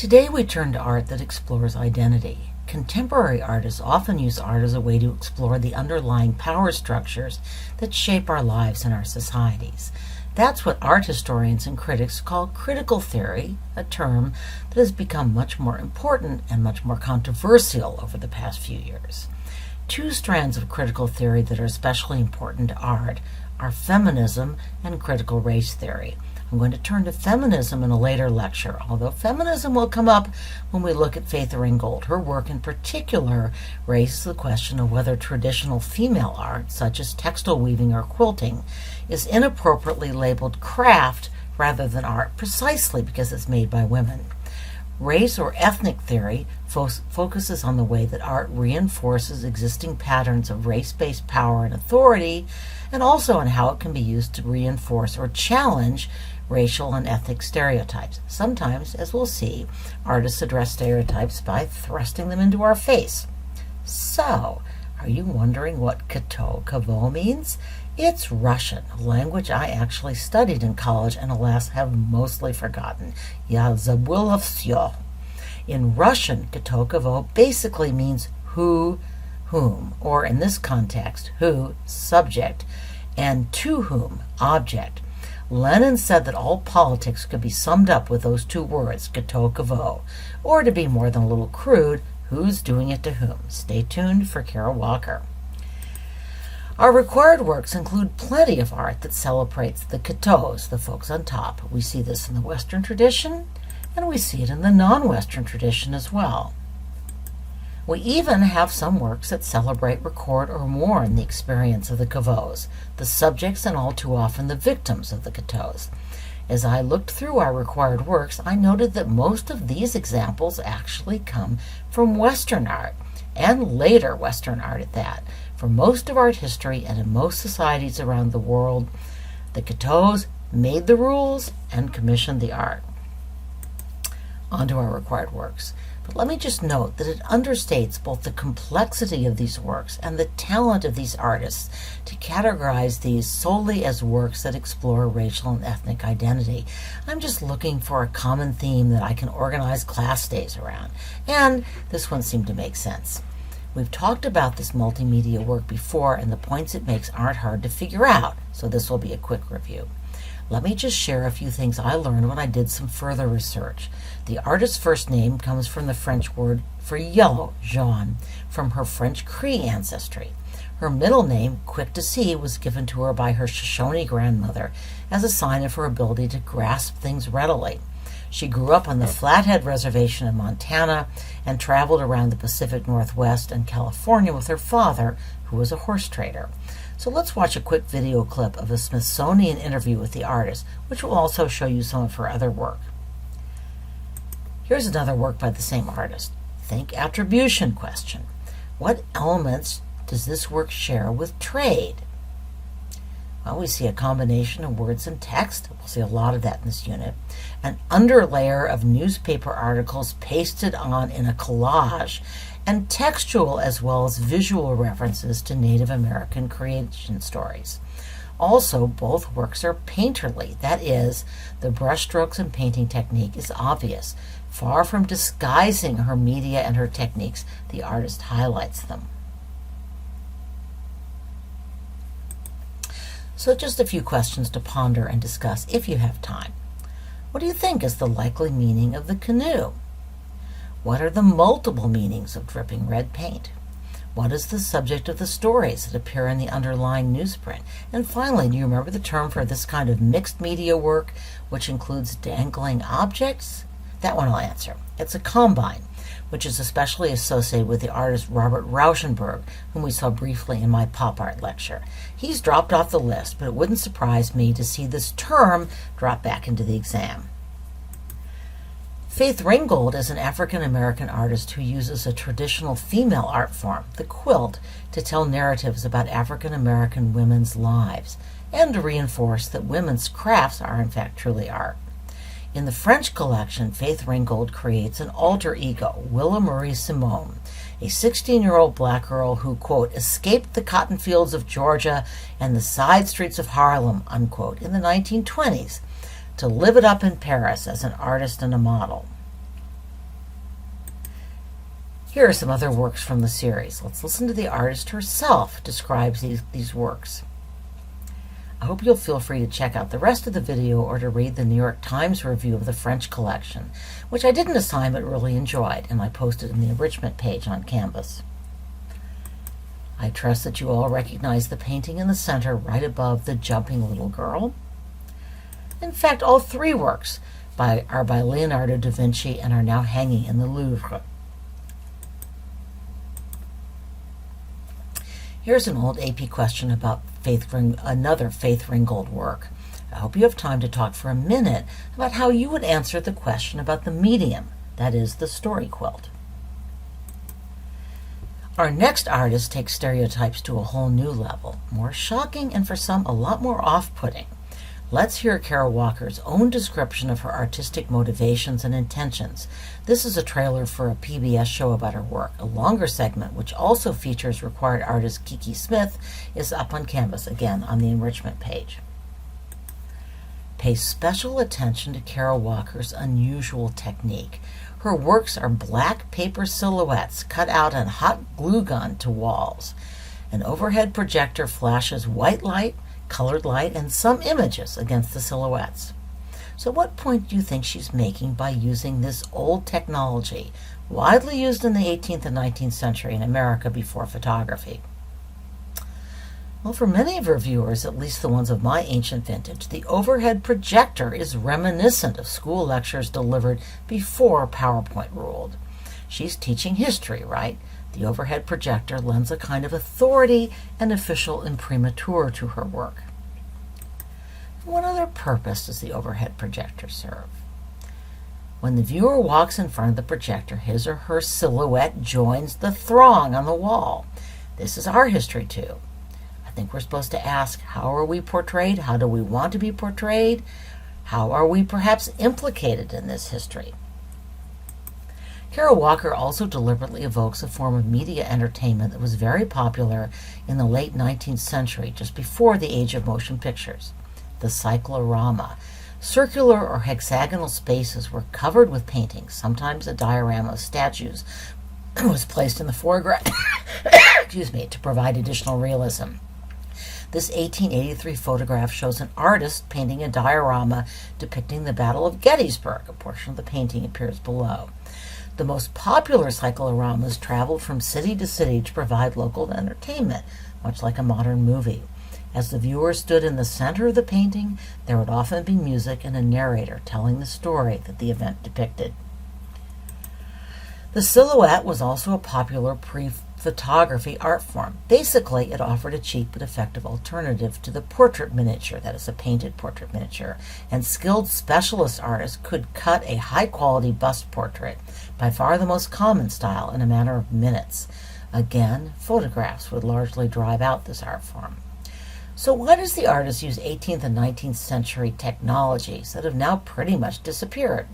Today we turn to art that explores identity. Contemporary artists often use art as a way to explore the underlying power structures that shape our lives and our societies. That's what art historians and critics call critical theory, a term that has become much more important and much more controversial over the past few years. Two strands of critical theory that are especially important to art are feminism and critical race theory. I'm going to turn to feminism in a later lecture, although feminism will come up when we look at Faith Ringold. Her work in particular raises the question of whether traditional female art, such as textile weaving or quilting, is inappropriately labeled craft rather than art precisely because it's made by women. Race or ethnic theory focuses on the way that art reinforces existing patterns of race-based power and authority, and also on how it can be used to reinforce or challenge racial and ethnic stereotypes. Sometimes, as we'll see, artists address stereotypes by thrusting them into our face. So, are you wondering what kato-kavo means? It's Russian, a language I actually studied in college and alas have mostly forgotten. Я забыла всё. In Russian, kato-kavo basically means who, whom, or in this context, who, subject, and to whom, object. Lenin said that all politics could be summed up with those two words, kato-kavo, or to be more than a little crude, who's doing it to whom. Stay tuned for Carol Walker. Our required works include plenty of art that celebrates the katos, the folks on top. We see this in the Western tradition, and we see it in the non-Western tradition as well. We even have some works that celebrate, record, or mourn the experience of the kavos, the subjects and all too often the victims of the katos. As I looked through our required works, I noted that most of these examples actually come from Western art, and later Western art at that. For most of art history and in most societies around the world, the katos made the rules and commissioned the art. On to our required works. But let me just note that it understates both the complexity of these works and the talent of these artists to categorize these solely as works that explore racial and ethnic identity. I'm just looking for a common theme that I can organize class days around, and this one seemed to make sense. We've talked about this multimedia work before, and the points it makes aren't hard to figure out, so this will be a quick review. Let me just share a few things I learned when I did some further research. The artist's first name comes from the French word for yellow, jaune, from her French Cree ancestry. Her middle name, Quick-to-See, was given to her by her Shoshone grandmother as a sign of her ability to grasp things readily. She grew up on the Flathead Reservation in Montana and traveled around the Pacific Northwest and California with her father, who was a horse trader. So let's watch a quick video clip of a Smithsonian interview with the artist, which will also show you some of her other work. Here's another work by the same artist. Think attribution question. What elements does this work share with trade? Well, we see a combination of words and text. We'll see a lot of that in this unit. An underlayer of newspaper articles pasted on in a collage, and textual as well as visual references to Native American creation stories. Also, both works are painterly. That is, the brushstrokes and painting technique is obvious. Far from disguising her media and her techniques, the artist highlights them. So just a few questions to ponder and discuss if you have time. What do you think is the likely meaning of the canoe? What are the multiple meanings of dripping red paint? What is the subject of the stories that appear in the underlying newsprint? And finally, do you remember the term for this kind of mixed media work, which includes dangling objects? That one I'll answer. It's a combine, which is especially associated with the artist Robert Rauschenberg, whom we saw briefly in my pop art lecture. He's dropped off the list, but it wouldn't surprise me to see this term drop back into the exam. Faith Ringold is an African-American artist who uses a traditional female art form, the quilt, to tell narratives about African-American women's lives, and to reinforce that women's crafts are in fact truly art. In the French collection, Faith Ringold creates an alter ego, Willa Marie Simone, a 16-year-old black girl who, quote, escaped the cotton fields of Georgia and the side streets of Harlem, unquote, in the 1920s, to live it up in Paris as an artist and a model. Here are some other works from the series. Let's listen to the artist herself describe these works. I hope you'll feel free to check out the rest of the video or to read the New York Times review of the French collection, which I didn't assign but really enjoyed, and I posted in the enrichment page on Canvas. I trust that you all recognize the painting in the center right above the jumping little girl. In fact, all three works are by Leonardo da Vinci and are now hanging in the Louvre. Here's an old AP question about another Faith Ringold work. I hope you have time to talk for a minute about how you would answer the question about the medium, that is, the story quilt. Our next artist takes stereotypes to a whole new level, more shocking and for some a lot more off-putting. Let's hear Kara Walker's own description of her artistic motivations and intentions. This is a trailer for a PBS show about her work. A longer segment, which also features required artist Kiki Smith, is up on Canvas, again on the enrichment page. Pay special attention to Kara Walker's unusual technique. Her works are black paper silhouettes cut out on hot glue gun to walls. An overhead projector flashes white light, colored light, and some images against the silhouettes. So what point do you think she's making by using this old technology, widely used in the 18th and 19th century in America before photography? Well, for many of her viewers, at least the ones of my ancient vintage, the overhead projector is reminiscent of school lectures delivered before PowerPoint ruled. She's teaching history, right? The overhead projector lends a kind of authority and official imprimatur to her work. What other purpose does the overhead projector serve? When the viewer walks in front of the projector, his or her silhouette joins the throng on the wall. This is our history too. I think we're supposed to ask, how are we portrayed? How do we want to be portrayed? How are we perhaps implicated in this history? Kara Walker also deliberately evokes a form of media entertainment that was very popular in the late 19th century, just before the age of motion pictures, the cyclorama. Circular or hexagonal spaces were covered with paintings. Sometimes a diorama of statues was placed in the foreground to provide additional realism. This 1883 photograph shows an artist painting a diorama depicting the Battle of Gettysburg. A portion of the painting appears below. The most popular cycloramas traveled from city to city to provide local entertainment, much like a modern movie. As the viewer stood in the center of the painting, there would often be music and a narrator telling the story that the event depicted. The silhouette was also a popular pre-photography art form. Basically, it offered a cheap but effective alternative to the portrait miniature, that is, a painted portrait miniature, and skilled specialist artists could cut a high-quality bust portrait, by far the most common style, in a matter of minutes. Again, photographs would largely drive out this art form. So why does the artist use 18th and 19th century technologies that have now pretty much disappeared?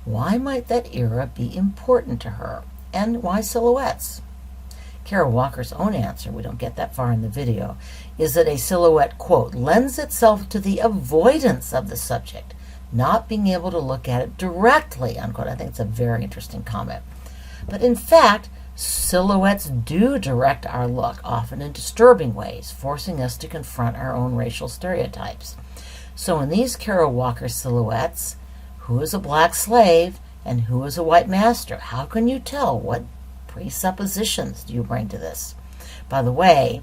Why might that era be important to her? And why silhouettes? Kara Walker's own answer, we don't get that far in the video, is that a silhouette, quote, lends itself to the avoidance of the subject, not being able to look at it directly, unquote. I think it's a very interesting comment. But in fact, silhouettes do direct our look, often in disturbing ways, forcing us to confront our own racial stereotypes. So in these Kara Walker silhouettes, who is a black slave and who is a white master? How can you tell? What presuppositions do you bring to this? By the way,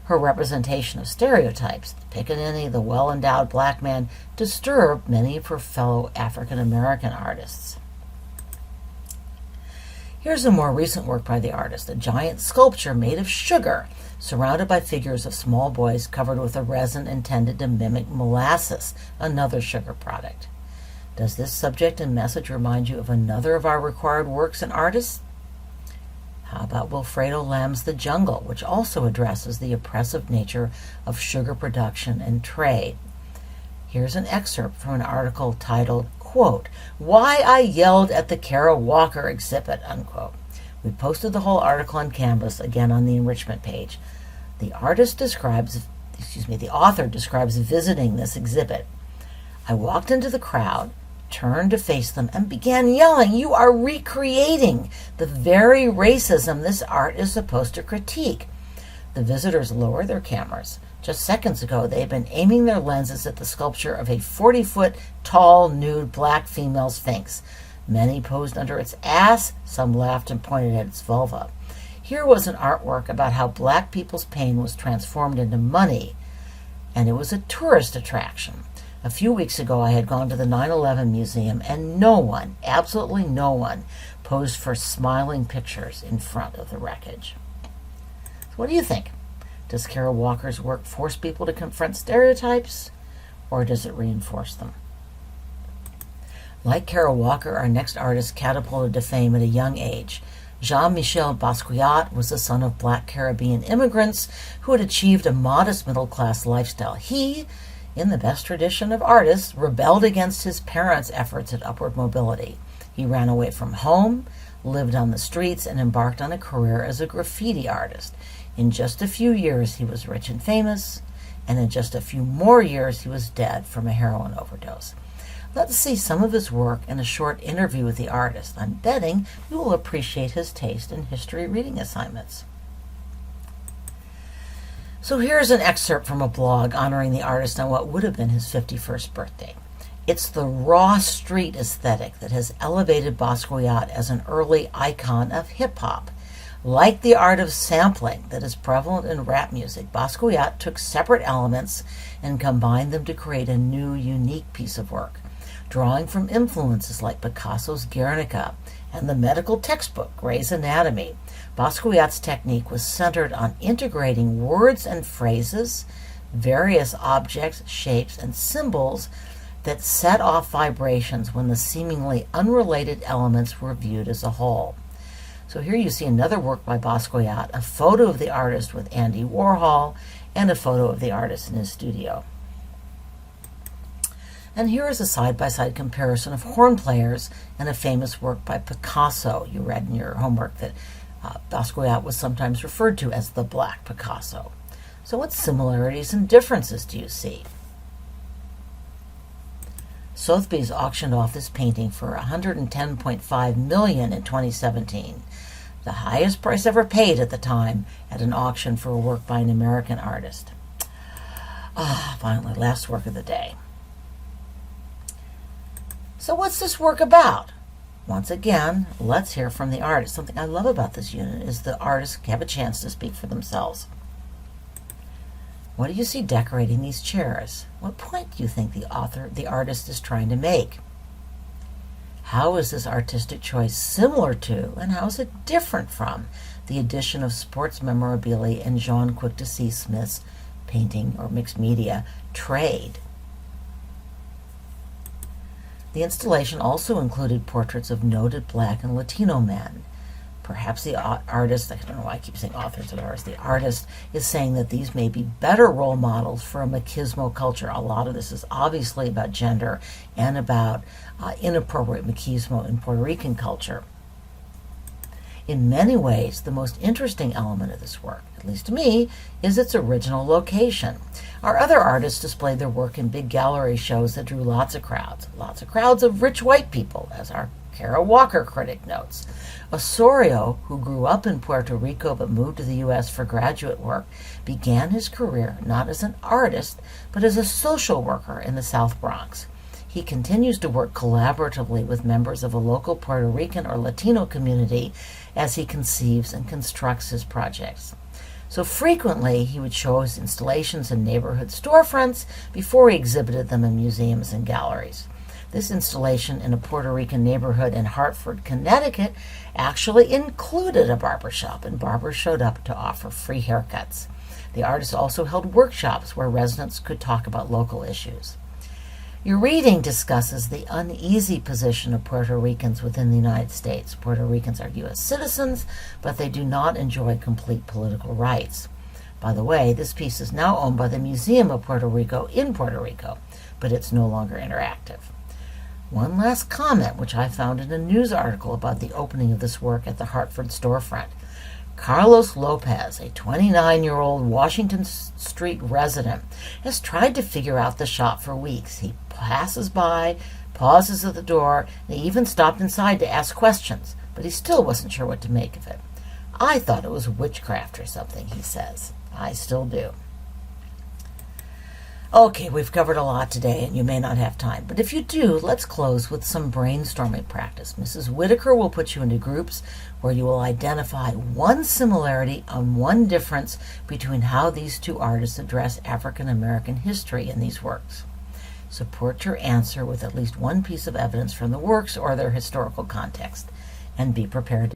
her representation of stereotypes, the Pickaninny, the well-endowed black man, disturbed many of her fellow African-American artists. Here's a more recent work by the artist, a giant sculpture made of sugar, surrounded by figures of small boys covered with a resin intended to mimic molasses, another sugar product. Does this subject and message remind you of another of our required works and artists? How about Wilfredo Lamb's The Jungle, which also addresses the oppressive nature of sugar production and trade? Here's an excerpt from an article titled, quote, Why I Yelled at the Kara Walker Exhibit, unquote. We posted the whole article on Canvas, again on the enrichment page. The author describes visiting this exhibit. I walked into the crowd, turned to face them and began yelling, "You are recreating the very racism this art is supposed to critique." The visitors lowered their cameras. Just seconds ago, they had been aiming their lenses at the sculpture of a 40-foot tall, nude black female sphinx. Many posed under its ass, some laughed and pointed at its vulva. Here was an artwork about how black people's pain was transformed into money, and it was a tourist attraction. A few weeks ago, I had gone to the 9/11 Museum, and no one, absolutely no one, posed for smiling pictures in front of the wreckage. So what do you think? Does Kara Walker's work force people to confront stereotypes, or does it reinforce them? Like Kara Walker, our next artist catapulted to fame at a young age. Jean-Michel Basquiat was the son of black Caribbean immigrants who had achieved a modest middle-class lifestyle. He, in the best tradition of artists, rebelled against his parents' efforts at upward mobility. He ran away from home, lived on the streets, and embarked on a career as a graffiti artist. In just a few years, he was rich and famous, and in just a few more years, he was dead from a heroin overdose. Let's see some of his work in a short interview with the artist. I'm betting you will appreciate his taste in history reading assignments. So here's an excerpt from a blog honoring the artist on what would have been his 51st birthday. It's the raw street aesthetic that has elevated Basquiat as an early icon of hip-hop. Like the art of sampling that is prevalent in rap music, Basquiat took separate elements and combined them to create a new, unique piece of work. Drawing from influences like Picasso's Guernica and the medical textbook Gray's Anatomy, Basquiat's technique was centered on integrating words and phrases, various objects, shapes, and symbols that set off vibrations when the seemingly unrelated elements were viewed as a whole. So here you see another work by Basquiat, a photo of the artist with Andy Warhol, and a photo of the artist in his studio. And here is a side-by-side comparison of horn players and a famous work by Picasso. You read in your homework that Basquiat was sometimes referred to as the Black Picasso. So what similarities and differences do you see? Sotheby's auctioned off this painting for $110.5 million in 2017, the highest price ever paid at the time at an auction for a work by an American artist. Finally, last work of the day. So what's this work about? Once again, let's hear from the artist. Something I love about this unit is the artists have a chance to speak for themselves. What do you see decorating these chairs? What point do you think the artist is trying to make? How is this artistic choice similar to, and how is it different from, the addition of sports memorabilia in Jaune Quick-to-See Smith's painting or mixed media trade? The installation also included portraits of noted black and Latino men. Perhaps the artist, I don't know why I keep saying authors of ours, the artist is saying that these may be better role models for a machismo culture. A lot of this is obviously about gender and about inappropriate machismo in Puerto Rican culture. In many ways, the most interesting element of this work, at least to me, is its original location. Our other artists displayed their work in big gallery shows that drew lots of crowds of rich white people, as our Kara Walker critic notes. Osorio, who grew up in Puerto Rico but moved to the U.S. for graduate work, began his career not as an artist, but as a social worker in the South Bronx. He continues to work collaboratively with members of a local Puerto Rican or Latino community as he conceives and constructs his projects. So frequently, he would show his installations in neighborhood storefronts before he exhibited them in museums and galleries. This installation in a Puerto Rican neighborhood in Hartford, Connecticut, actually included a barbershop, and barbers showed up to offer free haircuts. The artist also held workshops where residents could talk about local issues. Your reading discusses the uneasy position of Puerto Ricans within the United States. Puerto Ricans are U.S. citizens, but they do not enjoy complete political rights. By the way, this piece is now owned by the Museum of Puerto Rico in Puerto Rico, but it's no longer interactive. One last comment, which I found in a news article about the opening of this work at the Hartford storefront. Carlos Lopez, a 29-year-old Washington Street resident, has tried to figure out the shop for weeks. He passes by, pauses at the door, and he even stopped inside to ask questions, but he still wasn't sure what to make of it. "I thought it was witchcraft or something," he says. I still do. Okay, we've covered a lot today, and you may not have time. But if you do, let's close with some brainstorming practice. Mrs. Whitaker will put you into groups where you will identify one similarity and one difference between how these two artists address African American history in these works. Support your answer with at least one piece of evidence from the works or their historical context, and be prepared